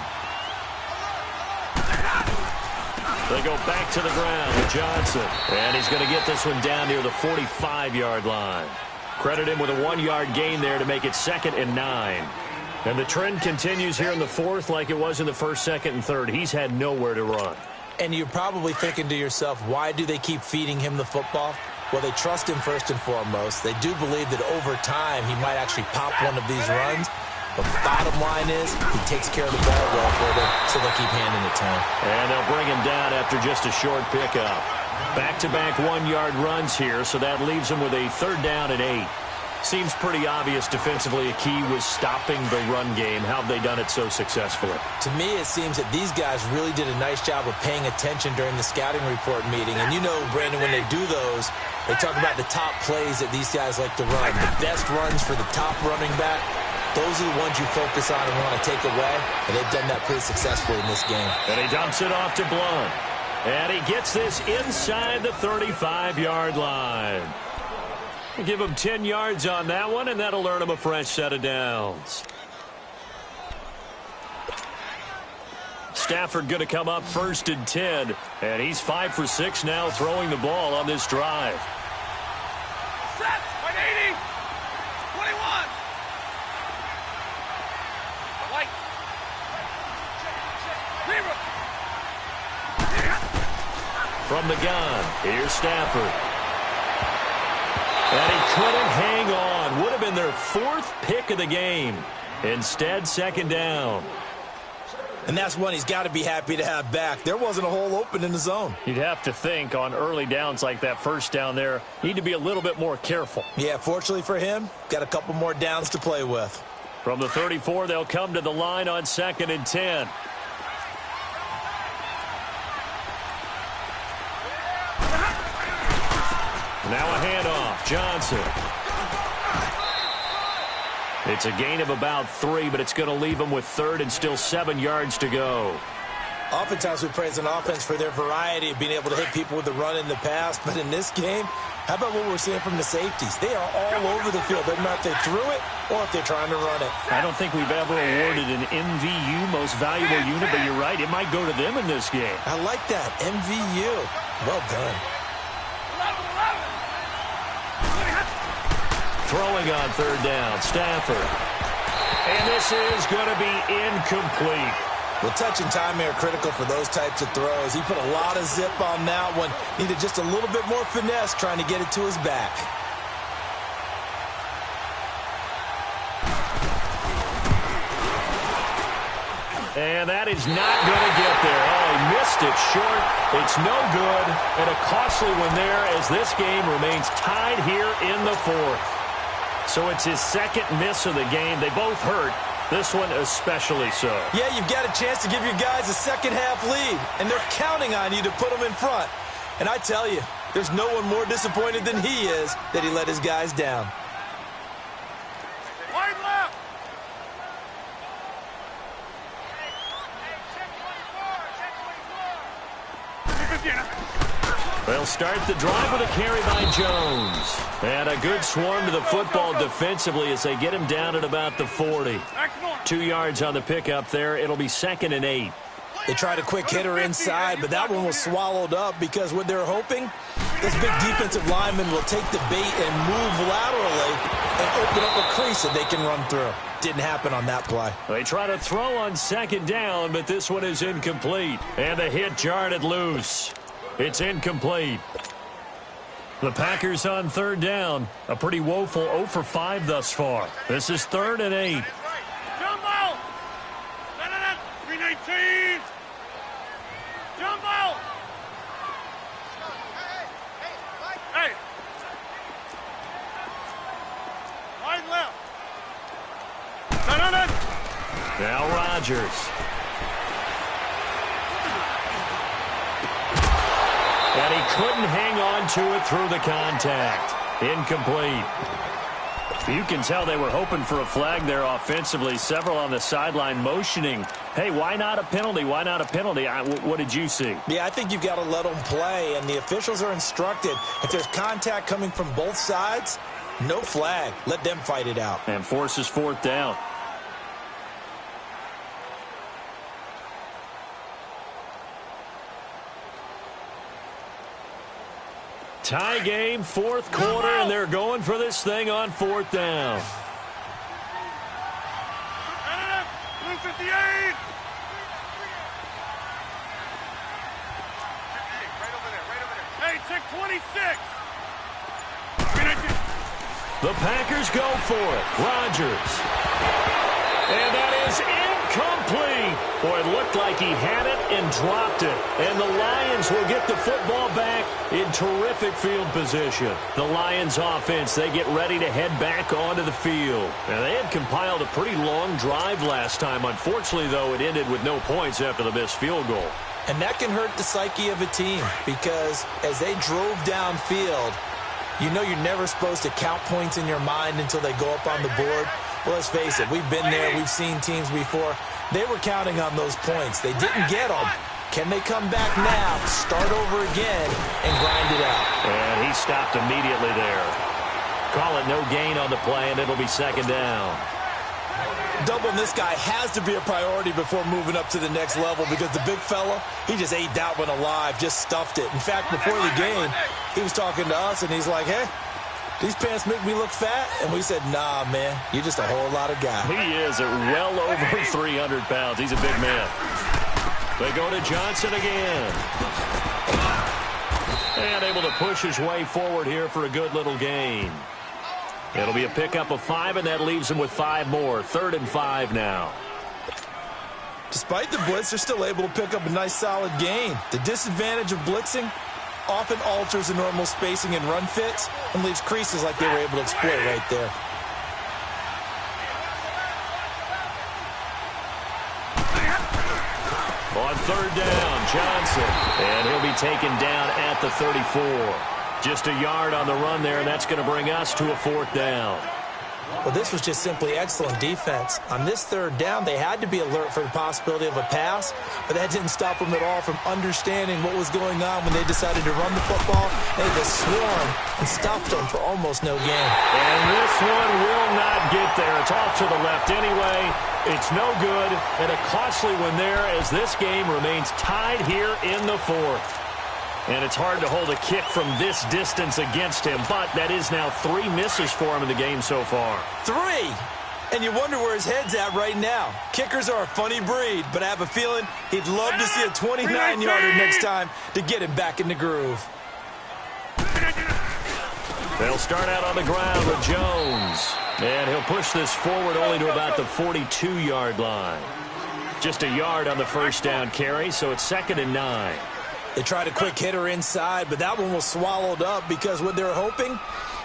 They go back to the ground with Johnson. And he's going to get this one down near the 45-yard line. Credit him with a 1-yard gain there to make it 2nd and 9. And the trend continues here in the 4th like it was in the 1st, 2nd, and 3rd. He's had nowhere to run. And you're probably thinking to yourself, why do they keep feeding him the football? Well, they trust him first and foremost. They do believe that over time he might actually pop one of these runs. But the bottom line is he takes care of the ball well for them, so they'll keep handing it to him. And they'll bring him down after just a short pickup. Back-to-back 1-yard runs here, so that leaves him with a 3rd down and 8. Seems pretty obvious defensively a key was stopping the run game. How have they done it so successfully? To me, it seems that these guys really did a nice job of paying attention during the scouting report meeting. And you know, Brandon, when they do those, they talk about the top plays that these guys like to run. The best runs for the top running back. Those are the ones you focus on and want to take away, and they've done that pretty successfully in this game. And he dumps it off to Blunt. And he gets this inside the 35-yard line. Give him 10 yards on that one, and that'll earn him a fresh set of downs. Stafford going to come up 1st and 10, and he's 5 for 6 now throwing the ball on this drive. Set! 180! 21! White! From the gun, here's Stafford. And he couldn't hang on. Would have been their 4th pick of the game. Instead, 2nd down. And that's one he's got to be happy to have back. There wasn't a hole open in the zone. You'd have to think on early downs like that 1st down there, need to be a little bit more careful. Yeah, fortunately for him, got a couple more downs to play with. From the 34, they'll come to the line on 2nd and 10. Now a handoff. Johnson. It's a gain of about 3, but it's going to leave them with 3rd and still 7 yards to go. Oftentimes we praise an offense for their variety of being able to hit people with the run in the past, but in this game, how about what we're seeing from the safeties? They are all over the field. Doesn't matter if they threw it or if they're trying to run it. I don't think we've ever awarded an MVU, most valuable unit, but you're right, it might go to them in this game. I like that, MVU. Well done. Throwing on 3rd down, Stafford. And this is going to be incomplete. Well, touch and time are critical for those types of throws. He put a lot of zip on that one. Needed just a little bit more finesse trying to get it to his back. And that is not going to get there. Oh, he missed it short. It's no good. And a costly one there as this game remains tied here in the 4th. So it's his second miss of the game. They both hurt. This one especially so. Yeah, you've got a chance to give your guys a second-half lead, and they're counting on you to put them in front. And I tell you, there's no one more disappointed than he is that he let his guys down. Wide left. They'll start the drive with a carry by Jones. And a good swarm to the football defensively as they get him down at about the 40. 2 yards on the pickup there. It'll be 2nd and 8. They tried a quick hitter inside, but that one was swallowed up because what they're hoping, this big defensive lineman will take the bait and move laterally and open up a crease that they can run through. Didn't happen on that play. They try to throw on 2nd down, but this one is incomplete. And the hit jarred it loose. It's incomplete. The Packers on 3rd down. A pretty woeful 0 for 5 thus far. This is 3rd and 8. Jumbo! 319! Jumbo! Hey! Wide left! Now Rodgers. And he couldn't hang on to it through the contact. Incomplete. You can tell they were hoping for a flag there offensively. Several on the sideline motioning. Hey, why not a penalty? Why not a penalty? What did you see? Yeah, I think you've got to let them play, and the officials are instructed. If there's contact coming from both sides, no flag. Let them fight it out. And forces 4th down. Tie game, 4th quarter, and they're going for this thing on 4th down. 58! Right over there. Hey, check 26! The Packers go for it. Rodgers. And that is incomplete. Boy, it looked like he had it and dropped it. And the Lions will get the football back in terrific field position. The Lions offense, they get ready to head back onto the field. Now, they had compiled a pretty long drive last time. Unfortunately, though, it ended with no points after the missed field goal. And that can hurt the psyche of a team because as they drove downfield, you know you're never supposed to count points in your mind until they go up on the board. Well, let's face it, we've been there, we've seen teams before. They were counting on those points. They didn't get them. Can they come back now, start over again, and grind it out? And he stopped immediately there. Call it no gain on the play, and it'll be 2nd down. Doubling this guy has to be a priority before moving up to the next level because the big fella, he just ate that one alive, just stuffed it. In fact, before the game, he was talking to us, and he's like, hey, these pants make me look fat? And we said, nah, man, you're just a whole lot of guy. He is at well over 300 pounds. He's a big man. They go to Johnson again. And able to push his way forward here for a good little gain. It'll be a pickup of 5, and that leaves him with 5 more. 3rd and 5 now. Despite the blitz, they're still able to pick up a nice, solid gain. The disadvantage of blitzing often alters the normal spacing and run fits and leaves creases like they were able to exploit right there. On 3rd down, Johnson. And he'll be taken down at the 34. Just a yard on the run there, and that's going to bring us to a 4th down. Well, this was just simply excellent defense. On this 3rd down, they had to be alert for the possibility of a pass, but that didn't stop them at all from understanding what was going on when they decided to run the football. They just swarmed and stopped them for almost no gain. And this one will not get there. It's off to the left anyway. It's no good, and a costly one there as this game remains tied here in the 4th. And it's hard to hold a kick from this distance against him, but that is now 3 misses for him in the game so far. 3! And you wonder where his head's at right now. Kickers are a funny breed, but I have a feeling he'd love to see a 29-yarder next time to get him back in the groove. They'll start out on the ground with Jones. And he'll push this forward only to about the 42-yard line. Just a yard on the 1st down carry, so it's 2nd and 9. They tried a quick hitter inside, but that one was swallowed up because what they're hoping,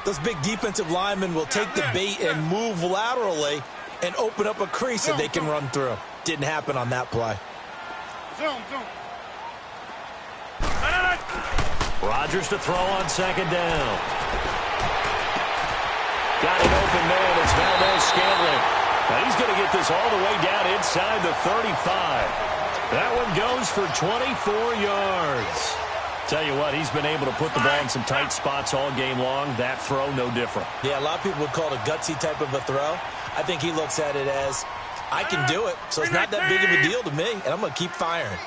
Those big defensive linemen will take the bait and move laterally and open up a crease that they can run through. Didn't happen on that play. Zoom. Rodgers to throw on second down. Got an open man. It's Valdez-Scantling. Now he's going to get this all the way down inside the 35. That one goes for 24 yards. Tell you what, he's been able to put the ball in some tight spots all game long. That throw, no different. Yeah, a lot of people would call it a gutsy type of a throw. I think he looks at it as, I can do it, so it's not that big of a deal to me, and I'm going to keep firing.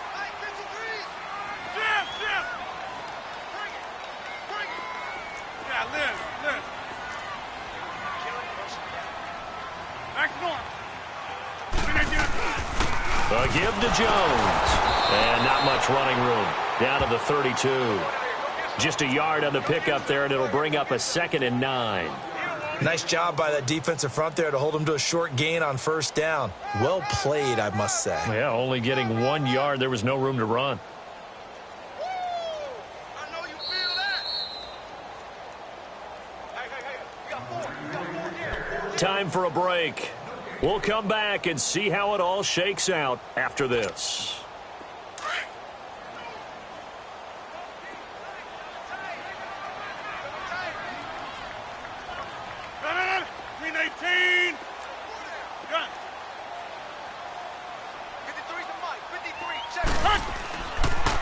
A give to Jones. And not much running room. Down to the 32. Just a yard on the pickup there, and it'll bring up a 2nd and 9. Nice job by that defensive front there to hold him to a short gain on first down. Well played, I must say. Yeah, only getting 1 yard. There was no room to run. Time for a break. We'll come back and see how it all shakes out after this.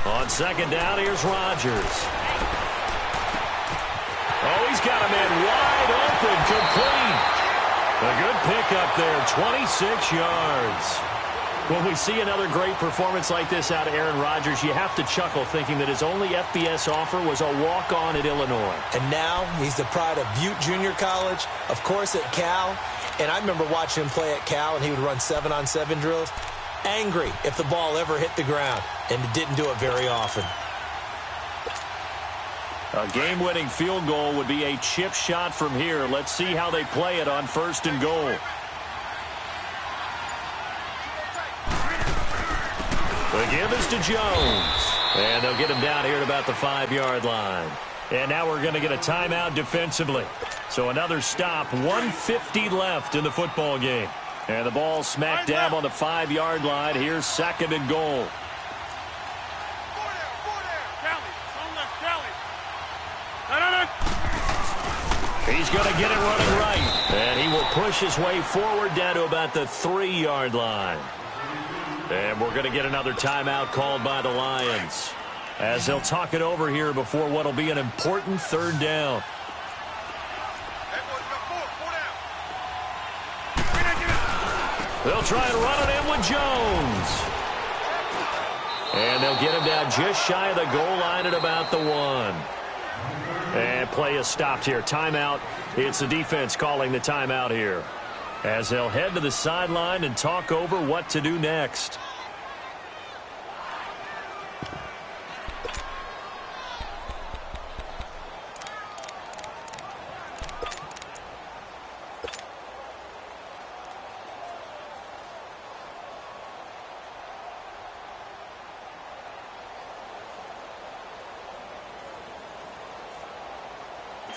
On second down, here's Rodgers. Oh, he's got a man wide open, complete. A good pickup there, 26 yards. When we see another great performance like this out of Aaron Rodgers, you have to chuckle thinking that his only FBS offer was a walk-on at Illinois. And now he's the pride of Butte Junior College, of course at Cal. And I remember watching him play at Cal, and he would run 7-on-7 drills. Angry if the ball ever hit the ground, and it didn't do it very often. A game-winning field goal would be a chip shot from here. Let's see how they play it on 1st and goal. The give is to Jones. And they'll get him down here at about the 5-yard line. And now we're going to get a timeout defensively. So another stop, 1:50 left in the football game. And the ball smack dab on the 5-yard line. Here's 2nd and goal. He's going to get it running right. And he will push his way forward down to about the 3-yard line. And we're going to get another timeout called by the Lions, as they'll talk it over here before what will be an important 3rd down. They'll try and run it in with Jones. And they'll get him down just shy of the goal line at about the 1. And play is stopped here. Timeout. It's the defense calling the timeout here, as they'll head to the sideline and talk over what to do next.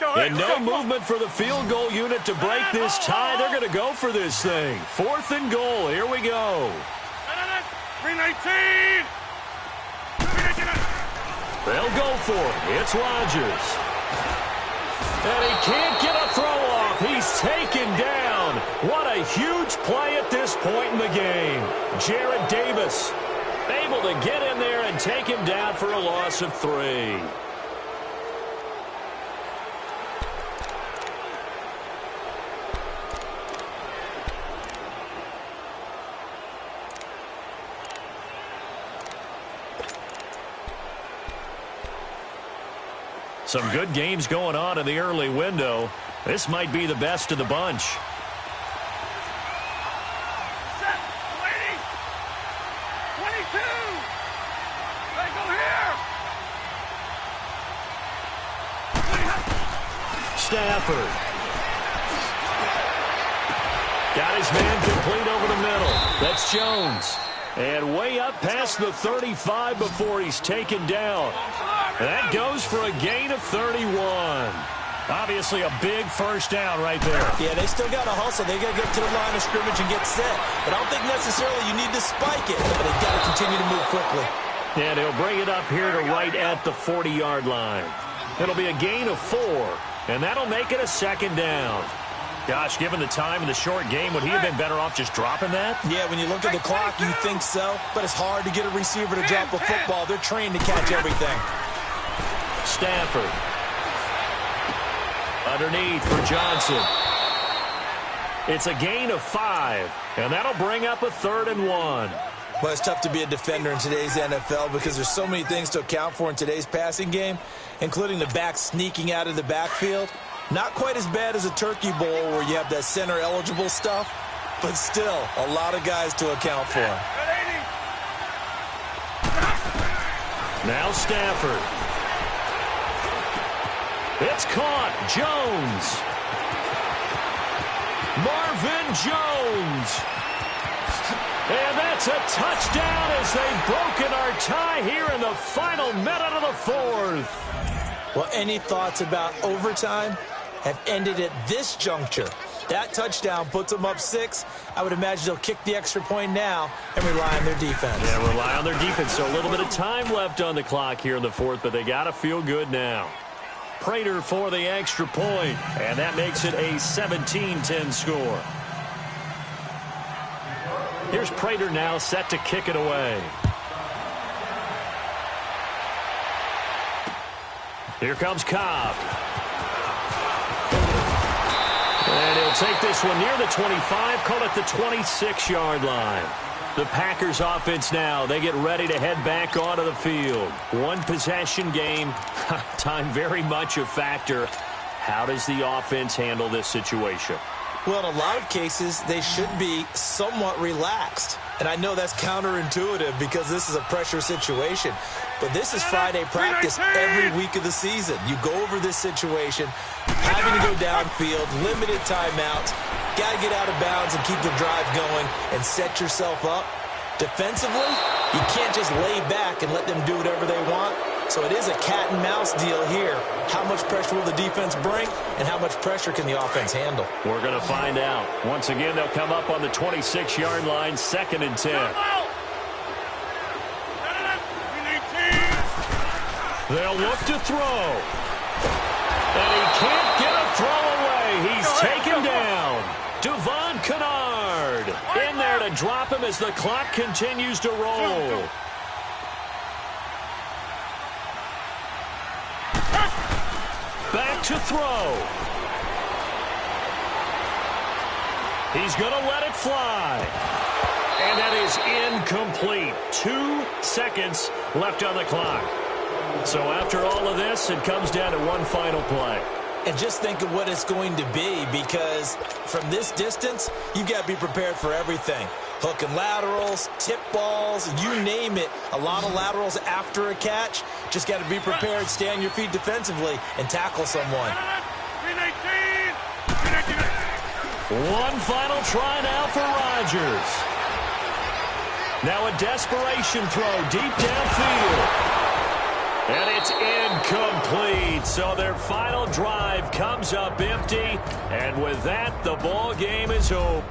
And no movement for the field goal unit to break this tie. They're going to go for this thing. 4th and goal. Here we go. 319. They'll go for it. It's Rodgers. And he can't get a throw off. He's taken down. What a huge play at this point in the game. Jared Davis able to get in there and take him down for a loss of 3. Some good games going on in the early window. This might be the best of the bunch. Set, 22. They go here. Stafford. Got his man complete over the middle. That's Jones. And way up past the 35 before he's taken down. That goes for a gain of 31. Obviously a big first down right there. Yeah, they still got to hustle. They got to get to the line of scrimmage and get set. But I don't think necessarily you need to spike it. But they've got to continue to move quickly. And he'll bring it up here to right at the 40-yard line. It'll be a gain of 4, and that'll make it a second down. Gosh, given the time in the short game, would he have been better off just dropping that? Yeah, when you look at the clock, you think so. But it's hard to get a receiver to drop a football. They're trained to catch everything. Stafford. Underneath for Johnson. It's a gain of 5, and that'll bring up a 3rd and 1. Well, it's tough to be a defender in today's NFL because there's so many things to account for in today's passing game, including the back sneaking out of the backfield. Not quite as bad as a turkey bowl where you have that center-eligible stuff, but still a lot of guys to account for. Now Stafford. It's caught. Jones. Marvin Jones. And that's a touchdown as they've broken our tie here in the final minute of the 4th. Well, any thoughts about overtime have ended at this juncture. That touchdown puts them up 6. I would imagine they'll kick the extra point now and rely on their defense. Yeah, rely on their defense. So a little bit of time left on the clock here in the 4th, but they got to feel good now. Prater for the extra point, and that makes it a 17-10 score. Here's Prater now set to kick it away. Here comes Cobb. And he'll take this one near the 25, call it the 26-yard line. The Packers offense now, they get ready to head back onto the field. One possession game, time very much a factor. How does the offense handle this situation? Well, in a lot of cases, they should be somewhat relaxed. And I know that's counterintuitive because this is a pressure situation. But this is Friday practice every week of the season. You go over this situation, having to go downfield, limited timeouts, got to get out of bounds and keep the drive going and set yourself up. Defensively, you can't just lay back and let them do whatever they want. So it is a cat and mouse deal here. How much pressure will the defense bring, and how much pressure can the offense handle? We're going to find out. Once again, they'll come up on the 26-yard line, 2nd and 10. They'll look to throw. And he can't get a throw away. He's taken down. Devon Kennard in there to drop him as the clock continues to roll. Back to throw. He's going to let it fly. And that is incomplete. 2 seconds left on the clock. So after all of this, it comes down to one final play. And just think of what it's going to be, because from this distance, you've got to be prepared for everything. Hook and laterals, tip balls, you name it. A lot of laterals after a catch. Just got to be prepared, stay on your feet defensively, and tackle someone. One final try now for Rodgers. Now a desperation throw deep downfield. And it's incomplete. So their final drive comes up empty. And with that, the ball game is over.